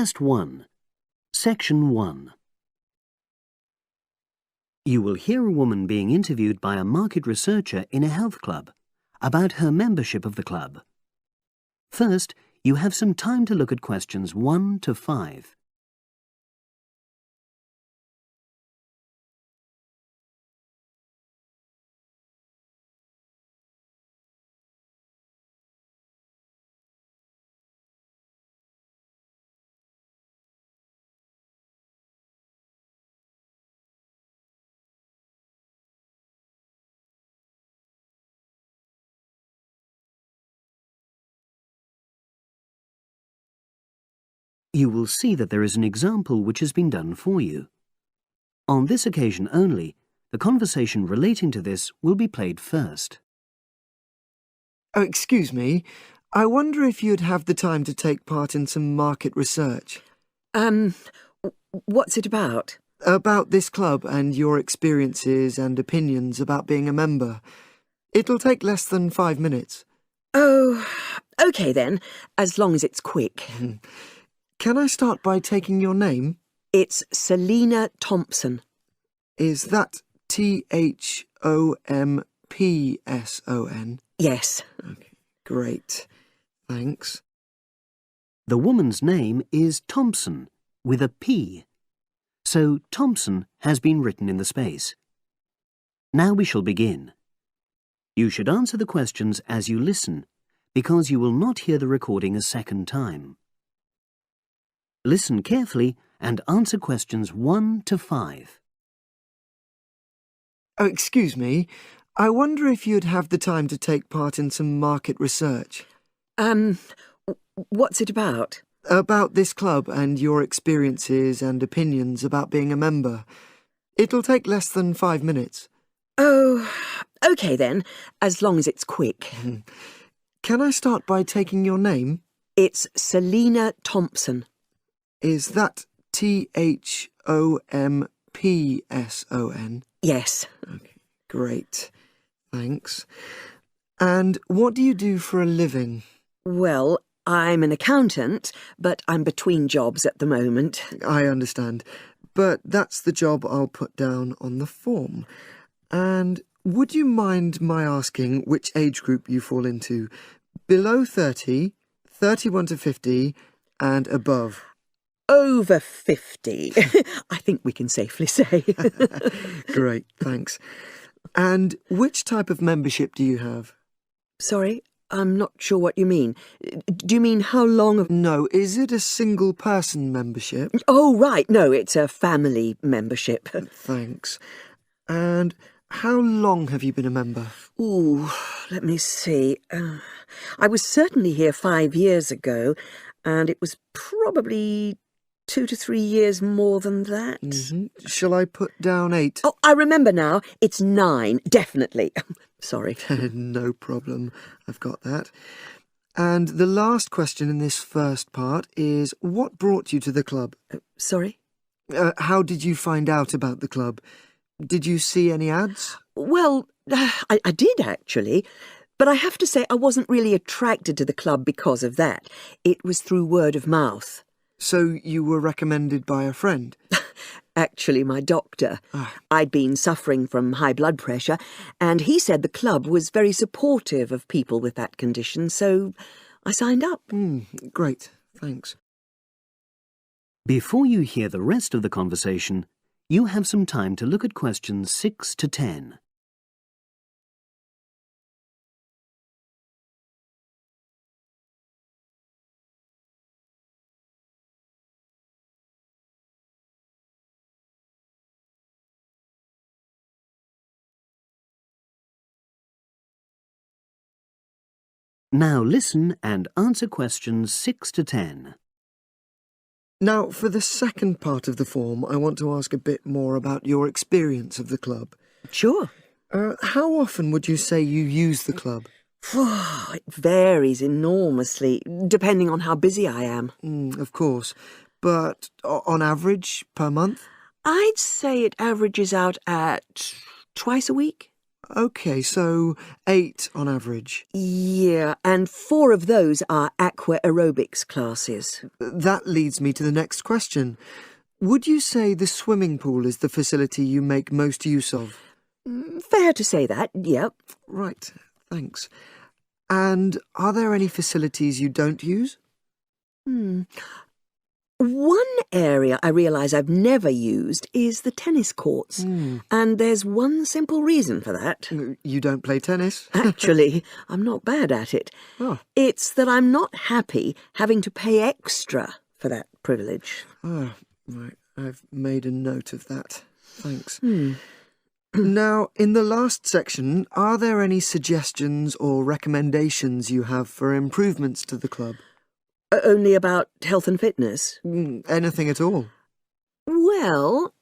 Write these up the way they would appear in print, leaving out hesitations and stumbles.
Test 1. Section 1. You will hear a woman being interviewed by a market researcher in a health club about her membership of the club. First, you have some time to look at questions 1 to 5. You will see that there is an example which has been done for you. On this occasion only, the conversation relating to this will be played first. Oh, excuse me. I wonder if you'd have the time to take part in some market research. What's it about? About this club and your experiences and opinions about being a member. It'll take less than 5 minutes. Oh, OK then, as long as it's quick. Can I start by taking your name? It's Selina Thompson. Is that Thompson? Yes. Okay, great. Thanks. The woman's name is Thompson, with a P. So Thompson has been written in the space. Now we shall begin. You should answer the questions as you listen, because you will not hear the recording a second time. Listen carefully and answer questions 1 to 5. Oh, excuse me. I wonder if you'd have the time to take part in some market research. What's it about? About this club and your experiences and opinions about being a member. It'll take less than 5 minutes. Oh, OK then, as long as it's quick. Can I start by taking your name? It's Selina Thompson. Is that Thompson? Yes. Okay, great. Thanks. And what do you do for a living? Well, I'm an accountant, but I'm between jobs at the moment. I understand. But that's the job I'll put down on the form. And would you mind my asking which age group you fall into? Below 30, 31 to 50, and above? Over 50, I think we can safely say. Great, thanks. And which type of membership do you have? Sorry, I'm not sure what you mean. Do you mean how long? No, is it a single-person membership? Oh, right, no, it's a family membership. Thanks. And how long have you been a member? Ooh, let me see. I was certainly here 5 years ago, and it was probably 2 to 3 years more than that. Shall I put down 8? Oh, I remember now. It's 9, definitely. Sorry. No problem. I've got that. And the last question in this first part is, what brought you to the club? Sorry? How did you find out about the club? Did you see any ads? Well, I did actually. But I have to say I wasn't really attracted to the club because of that. It was through word of mouth. So you were recommended by a friend? Actually, my doctor. I'd been suffering from high blood pressure, and he said the club was very supportive of people with that condition, so I signed up. Great, thanks. Before you hear the rest of the conversation, you have some time to look at questions 6 to 10. Now listen and answer questions 6 to 10. Now, for the second part of the form, I want to ask a bit more about your experience of the club. Sure. How often would you say you use the club? It varies enormously, depending on how busy I am. Of course. But on average, per month? I'd say it averages out at twice a week. OK, so 8 on average. Yeah, and 4 of those are aqua aerobics classes. That leads me to the next question. Would you say the swimming pool is the facility you make most use of? Fair to say that, yep. Right, thanks. And are there any facilities you don't use? One area I realise I've never used is the tennis courts. And there's one simple reason for that. You don't play tennis? Actually, I'm not bad at it. Oh. It's that I'm not happy having to pay extra for that privilege. Oh, right. I've made a note of that. Thanks. Now, in the last section, are there any suggestions or recommendations you have for improvements to the club? Only about health and fitness? Anything at all? Well,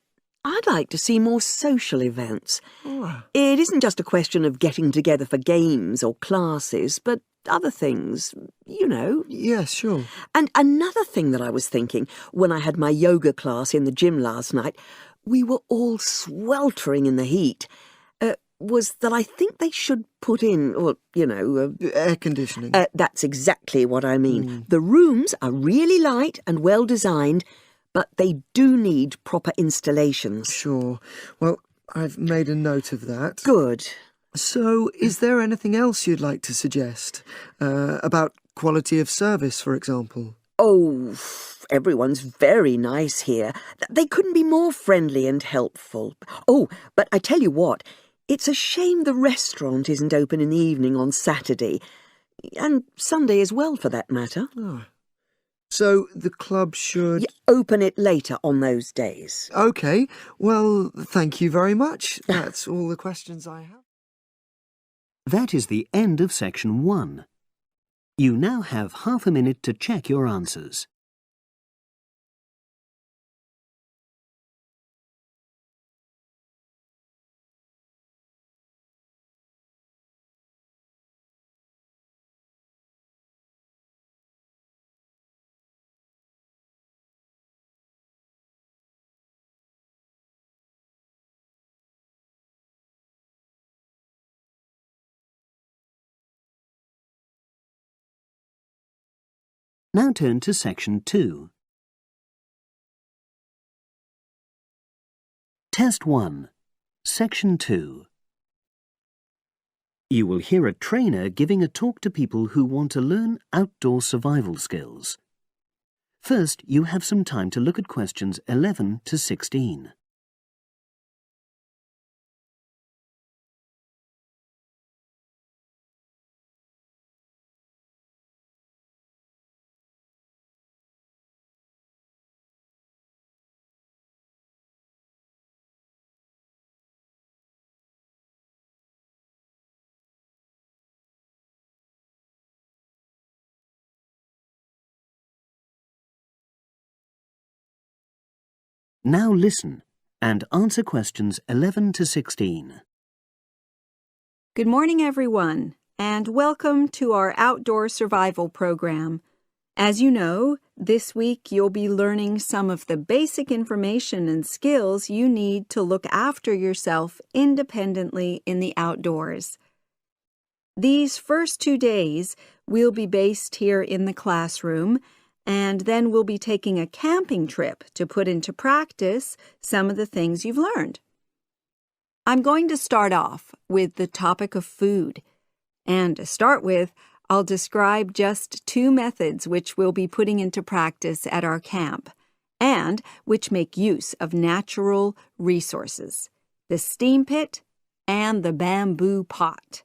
I'd like to see more social events. Oh. It isn't just a question of getting together for games or classes, but other things, you know. Yes, sure. And another thing that I was thinking when I had my yoga class in the gym last night, we were all sweltering in the heat, was that I think they should put in, or, you know... Air conditioning. That's exactly what I mean. The rooms are really light and well designed, but they do need proper installations. Sure. Well, I've made a note of that. Good. So, is there anything else you'd like to suggest? About quality of service, for example? Oh, everyone's very nice here. They couldn't be more friendly and helpful. Oh, but I tell you what, it's a shame the restaurant isn't open in the evening on Saturday, and Sunday as well, for that matter. Oh. So, the club should... Open it later on those days. OK. Well, thank you very much. That's all the questions I have. That is the end of section 1. You now have half a minute to check your answers. Now turn to section 2. Test 1, section 2. You will hear a trainer giving a talk to people who want to learn outdoor survival skills. First, you have some time to look at questions 11 to 16. Now listen and answer questions 11 to 16. Good morning, everyone, and welcome to our outdoor survival program. As you know, this week you'll be learning some of the basic information and skills you need to look after yourself independently in the outdoors. These first 2 days, we'll be based here in the classroom, and then we'll be taking a camping trip to put into practice some of the things you've learned. I'm going to start off with the topic of food. And to start with, I'll describe just 2 methods which we'll be putting into practice at our camp, and which make use of natural resources, the steam pit and the bamboo pot.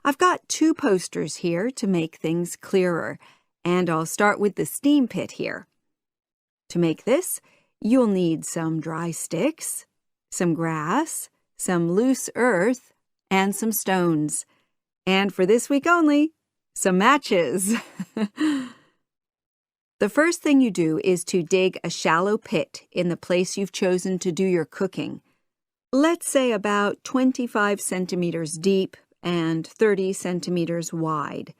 I've got 2 posters here to make things clearer, and I'll start with the steam pit here. To make this, you'll need some dry sticks, some grass, some loose earth, and some stones. And for this week only, some matches. The first thing you do is to dig a shallow pit in the place you've chosen to do your cooking. Let's say about 25 centimeters deep and 30 centimeters wide.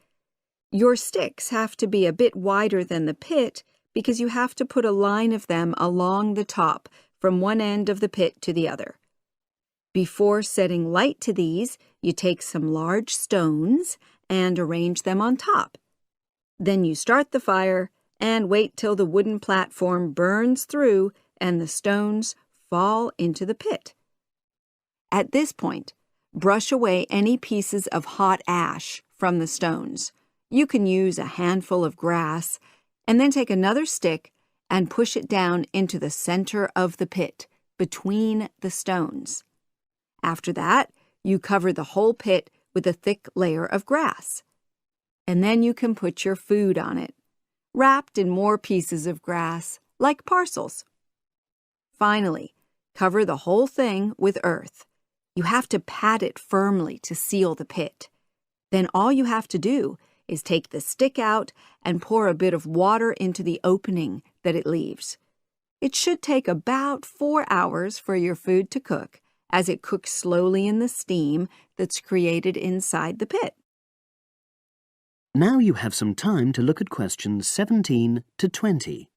Your sticks have to be a bit wider than the pit because you have to put a line of them along the top from one end of the pit to the other. Before setting light to these, you take some large stones and arrange them on top. Then you start the fire and wait till the wooden platform burns through and the stones fall into the pit. At this point, brush away any pieces of hot ash from the stones. You can use a handful of grass and then take another stick and push it down into the center of the pit, between the stones. After that, you cover the whole pit with a thick layer of grass. And then you can put your food on it, wrapped in more pieces of grass, like parcels. Finally, cover the whole thing with earth. You have to pat it firmly to seal the pit. Then all you have to do is take the stick out and pour a bit of water into the opening that it leaves. It should take about 4 hours for your food to cook, as it cooks slowly in the steam that's created inside the pit. Now you have some time to look at questions 17 to 20.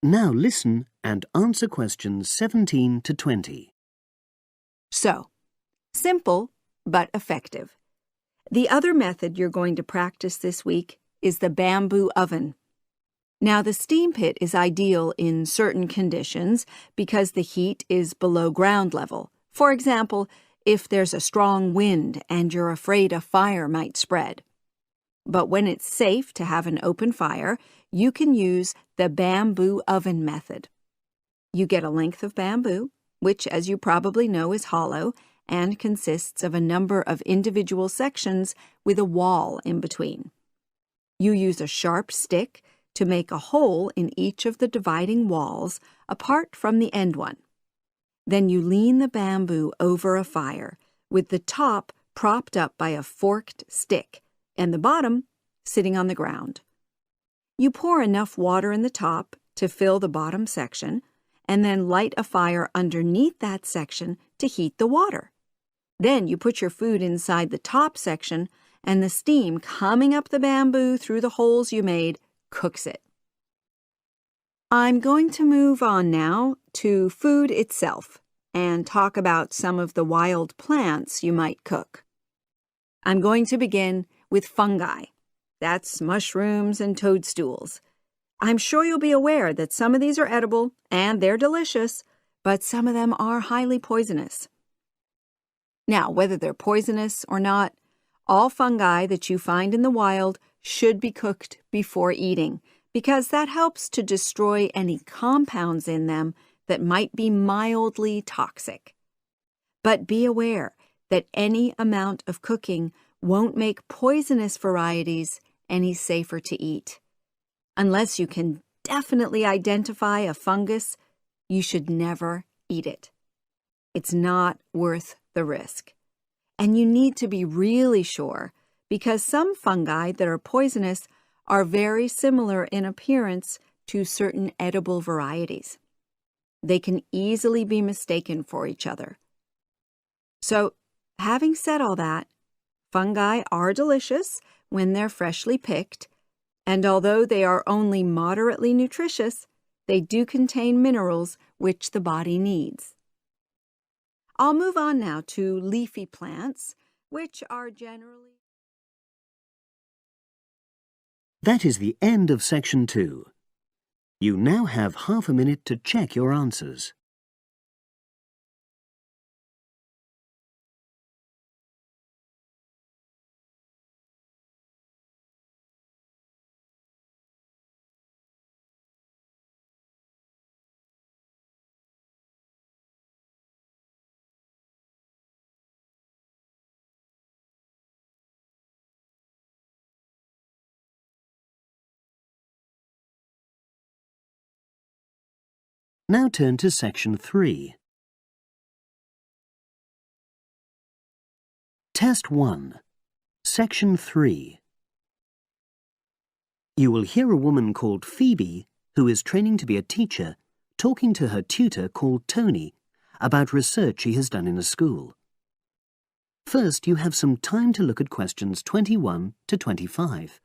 Now listen and answer questions 17 to 20. So, simple but effective. The other method you're going to practice this week is the bamboo oven. Now, the steam pit is ideal in certain conditions because the heat is below ground level. For example, if there's a strong wind and you're afraid a fire might spread. But when it's safe to have an open fire, you can use the bamboo oven method. You get a length of bamboo, which, as you probably know, is hollow and consists of a number of individual sections with a wall in between. You use a sharp stick to make a hole in each of the dividing walls apart from the end one. Then you lean the bamboo over a fire, with the top propped up by a forked stick and the bottom sitting on the ground. You pour enough water in the top to fill the bottom section, and then light a fire underneath that section to heat the water. Then you put your food inside the top section, and the steam coming up the bamboo through the holes you made cooks it. I'm going to move on now to food itself and talk about some of the wild plants you might cook. I'm going to begin with fungi. That's mushrooms and toadstools. I'm sure you'll be aware that some of these are edible and they're delicious, but some of them are highly poisonous. Now, whether they're poisonous or not, all fungi that you find in the wild should be cooked before eating, because that helps to destroy any compounds in them that might be mildly toxic. But be aware that any amount of cooking won't make poisonous varieties any safer to eat. Unless you can definitely identify a fungus, you should never eat it. It's not worth the risk. And you need to be really sure, because some fungi that are poisonous are very similar in appearance to certain edible varieties. They can easily be mistaken for each other. So, having said all that, fungi are delicious when they're freshly picked, and although they are only moderately nutritious, they do contain minerals which the body needs. I'll move on now to leafy plants, which are generally... That is the end of section 2. You now have half a minute to check your answers. Now turn to section 3. Test 1. Section 3. You will hear a woman called Phoebe, who is training to be a teacher, talking to her tutor called Tony about research she has done in a school. First, you have some time to look at questions 21 to 25.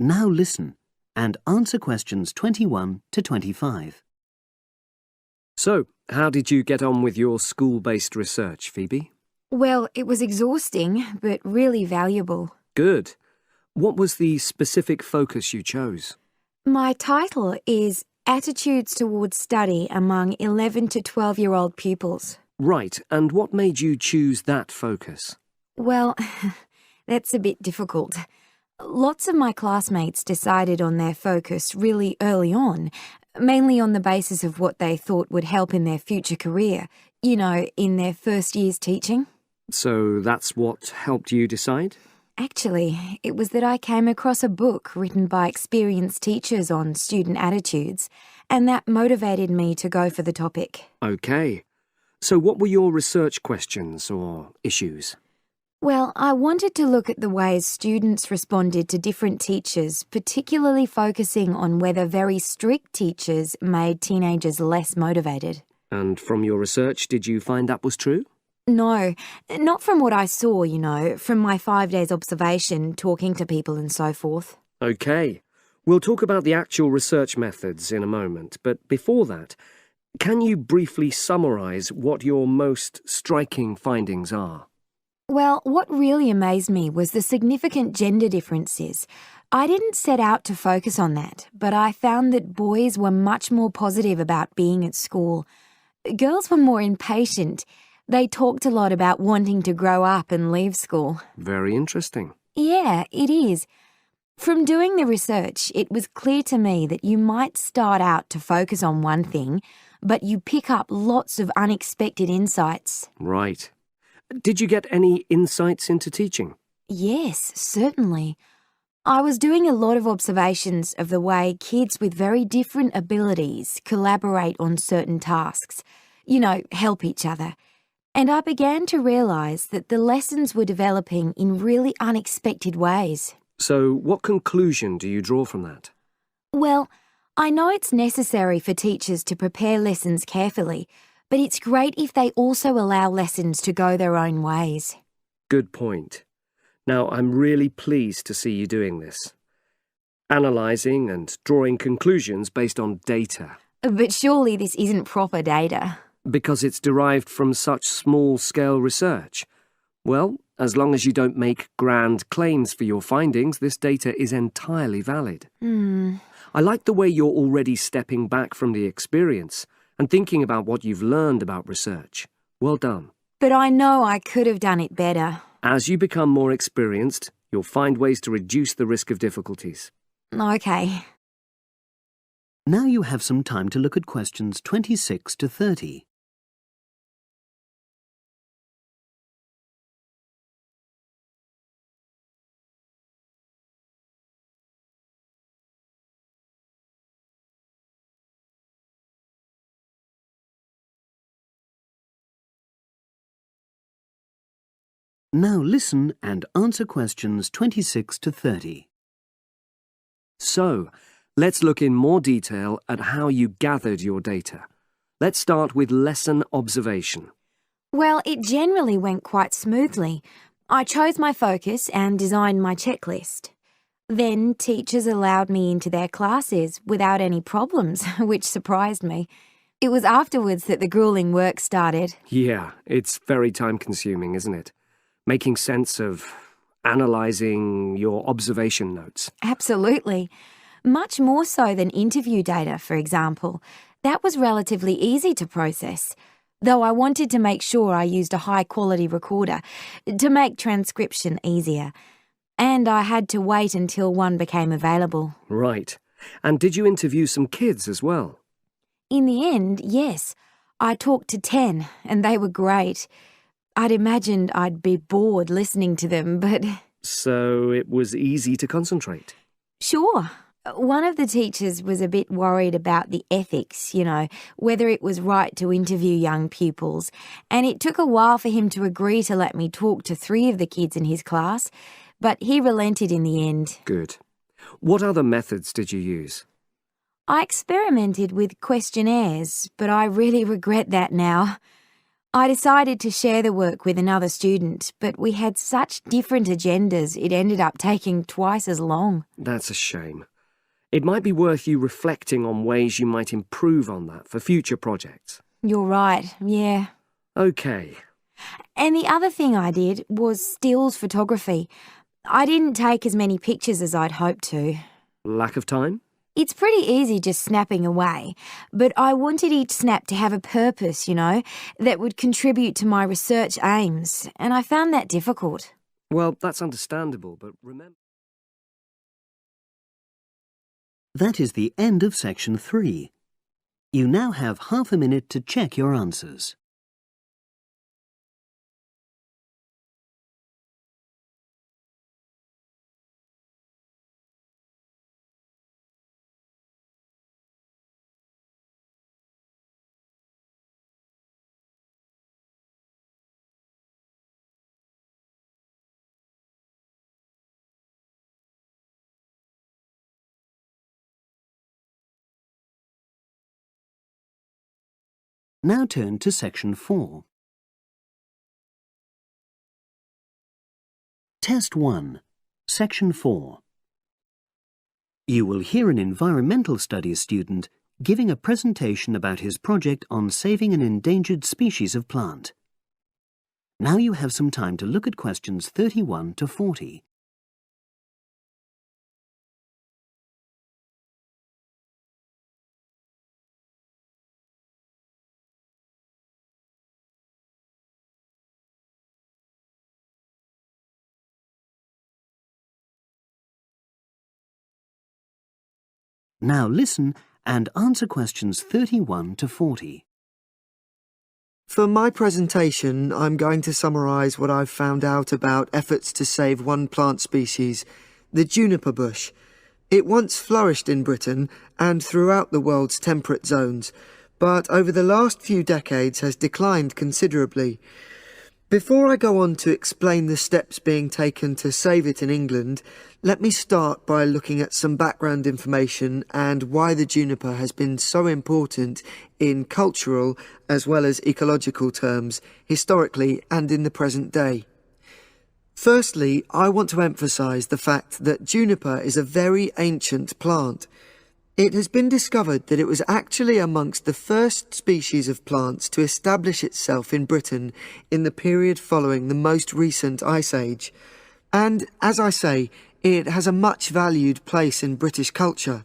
Now listen and answer questions 21 to 25. So, how did you get on with your school-based research, Phoebe? Well, it was exhausting, but really valuable. Good. What was the specific focus you chose? My title is Attitudes Towards Study Among 11 to 12-year-old Pupils. Right, and what made you choose that focus? Well, that's a bit difficult. Lots of my classmates decided on their focus really early on, mainly on the basis of what they thought would help in their future career, in their first year's teaching. So that's what helped you decide? Actually, it was that I came across a book written by experienced teachers on student attitudes, and that motivated me to go for the topic. OK. So what were your research questions or issues? Well, I wanted to look at the ways students responded to different teachers, particularly focusing on whether very strict teachers made teenagers less motivated. And from your research, did you find that was true? No, not from what I saw, from my 5 days observation, talking to people and so forth. OK. We'll talk about the actual research methods in a moment, but before that, can you briefly summarise what your most striking findings are? Well, what really amazed me was the significant gender differences. I didn't set out to focus on that, but I found that boys were much more positive about being at school. Girls were more impatient. They talked a lot about wanting to grow up and leave school. Very interesting. Yeah, it is. From doing the research, it was clear to me that you might start out to focus on one thing, but you pick up lots of unexpected insights. Right. Did you get any insights into teaching? Yes, certainly. I was doing a lot of observations of the way kids with very different abilities collaborate on certain tasks, help each other. And I began to realise that the lessons were developing in really unexpected ways. So what conclusion do you draw from that? Well, I know it's necessary for teachers to prepare lessons carefully, but it's great if they also allow lessons to go their own ways. Good point. Now, I'm really pleased to see you doing this. Analysing and drawing conclusions based on data. But surely this isn't proper data. Because it's derived from such small-scale research. Well, as long as you don't make grand claims for your findings, this data is entirely valid. I like the way you're already stepping back from the experience and thinking about what you've learned about research. Well done. But I know I could have done it better. As you become more experienced, you'll find ways to reduce the risk of difficulties. OK. Now you have some time to look at questions 26 to 30. Now listen and answer questions 26 to 30. So, let's look in more detail at how you gathered your data. Let's start with lesson observation. Well, it generally went quite smoothly. I chose my focus and designed my checklist. Then teachers allowed me into their classes without any problems, which surprised me. It was afterwards that the grueling work started. Yeah, it's very time-consuming, isn't it? Making sense of analysing your observation notes. Absolutely. Much more so than interview data, for example. That was relatively easy to process, though I wanted to make sure I used a high-quality recorder to make transcription easier. And I had to wait until one became available. Right. And did you interview some kids as well? In the end, yes. I talked to 10, and they were great. I'd imagined I'd be bored listening to them, but... So it was easy to concentrate. Sure. One of the teachers was a bit worried about the ethics, whether it was right to interview young pupils, and it took a while for him to agree to let me talk to 3 of the kids in his class, but he relented in the end. Good. What other methods did you use? I experimented with questionnaires, but I really regret that now. I decided to share the work with another student, but we had such different agendas it ended up taking twice as long. That's a shame. It might be worth you reflecting on ways you might improve on that for future projects. You're right, yeah. OK. And the other thing I did was stills photography. I didn't take as many pictures as I'd hoped to. Lack of time? It's pretty easy just snapping away, but I wanted each snap to have a purpose, that would contribute to my research aims, and I found that difficult. Well, that's understandable, but remember... That is the end of section 3. You now have half a minute to check your answers. Now turn to section 4. Test 1, section 4. You will hear an environmental studies student giving a presentation about his project on saving an endangered species of plant. Now you have some time to look at questions 31 to 40. Now listen and answer questions 31 to 40. For my presentation, I'm going to summarise what I've found out about efforts to save one plant species, the juniper bush. It once flourished in Britain and throughout the world's temperate zones, but over the last few decades has declined considerably. Before I go on to explain the steps being taken to save it in England, let me start by looking at some background information and why the juniper has been so important in cultural as well as ecological terms, historically and in the present day. Firstly, I want to emphasise the fact that juniper is a very ancient plant. It has been discovered that it was actually amongst the first species of plants to establish itself in Britain in the period following the most recent Ice Age. And, as I say, it has a much valued place in British culture.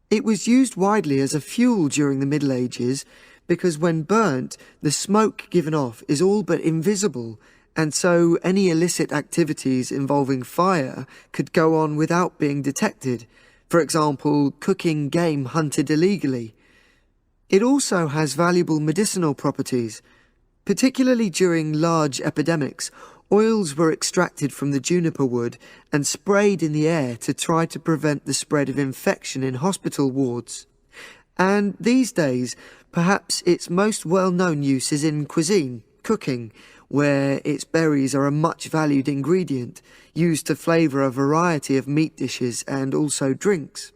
It was used widely as a fuel during the Middle Ages because when burnt, the smoke given off is all but invisible, and so any illicit activities involving fire could go on without being detected. For example, cooking game hunted illegally. It also has valuable medicinal properties. Particularly during large epidemics, oils were extracted from the juniper wood and sprayed in the air to try to prevent the spread of infection in hospital wards. And these days, perhaps its most well-known use is in cuisine, cooking, where its berries are a much valued ingredient, used to flavour a variety of meat dishes and also drinks.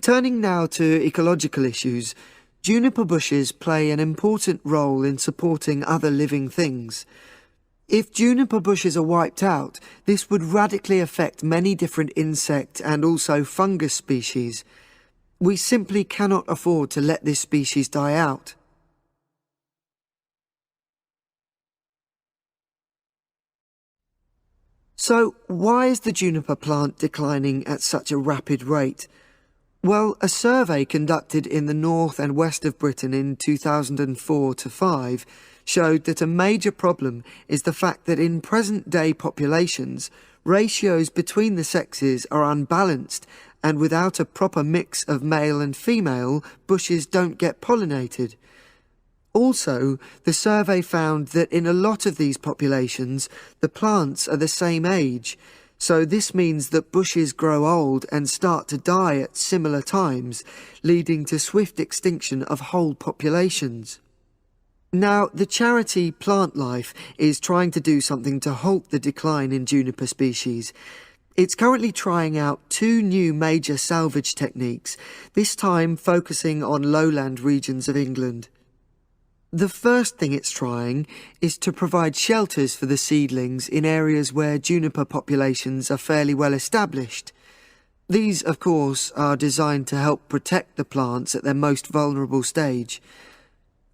Turning now to ecological issues, juniper bushes play an important role in supporting other living things. If juniper bushes are wiped out, this would radically affect many different insect and also fungus species. We simply cannot afford to let this species die out. So, why is the juniper plant declining at such a rapid rate? Well, a survey conducted in the north and west of Britain in 2004-5 showed that a major problem is the fact that in present-day populations, ratios between the sexes are unbalanced, and without a proper mix of male and female, bushes don't get pollinated. Also, the survey found that in a lot of these populations, the plants are the same age, so this means that bushes grow old and start to die at similar times, leading to swift extinction of whole populations. Now, the charity Plant Life is trying to do something to halt the decline in juniper species. It's currently trying out 2 new major salvage techniques, this time focusing on lowland regions of England. The first thing it's trying is to provide shelters for the seedlings in areas where juniper populations are fairly well established. These, of course, are designed to help protect the plants at their most vulnerable stage.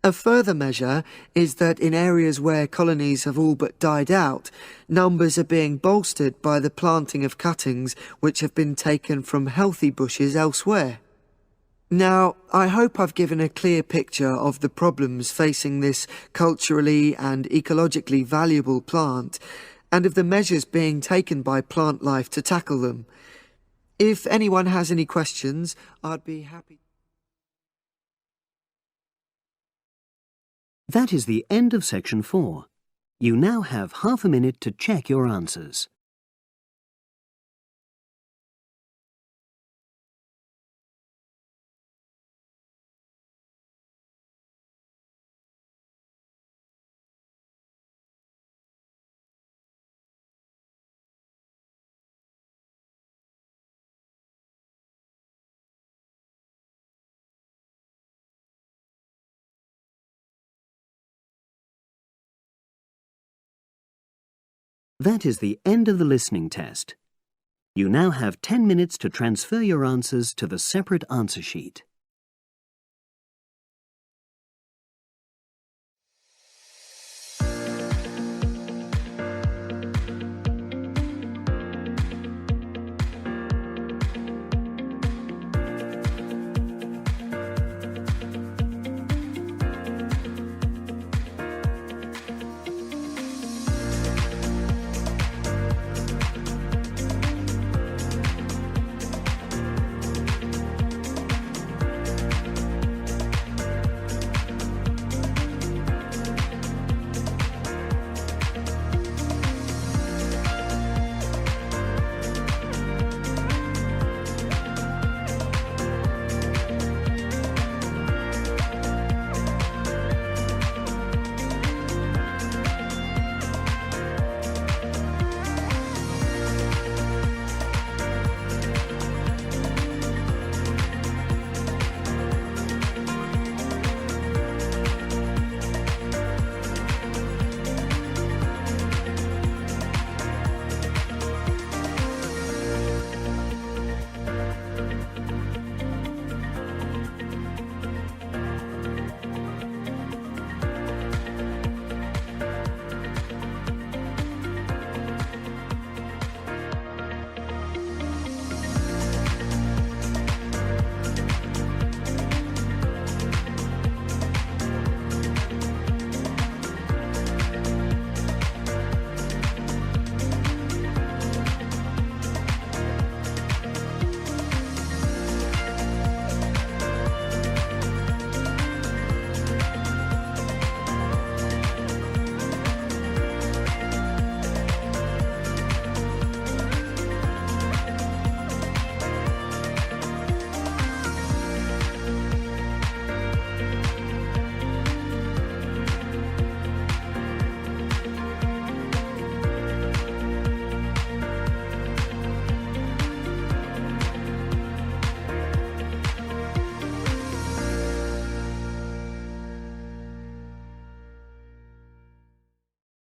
A further measure is that in areas where colonies have all but died out, numbers are being bolstered by the planting of cuttings which have been taken from healthy bushes elsewhere. Now, I hope I've given a clear picture of the problems facing this culturally and ecologically valuable plant, and of the measures being taken by Plant Life to tackle them. If anyone has any questions, I'd be happy. That is the end of section 4. You now have half a minute to check your answers. That is the end of the listening test. You now have 10 minutes to transfer your answers to the separate answer sheet.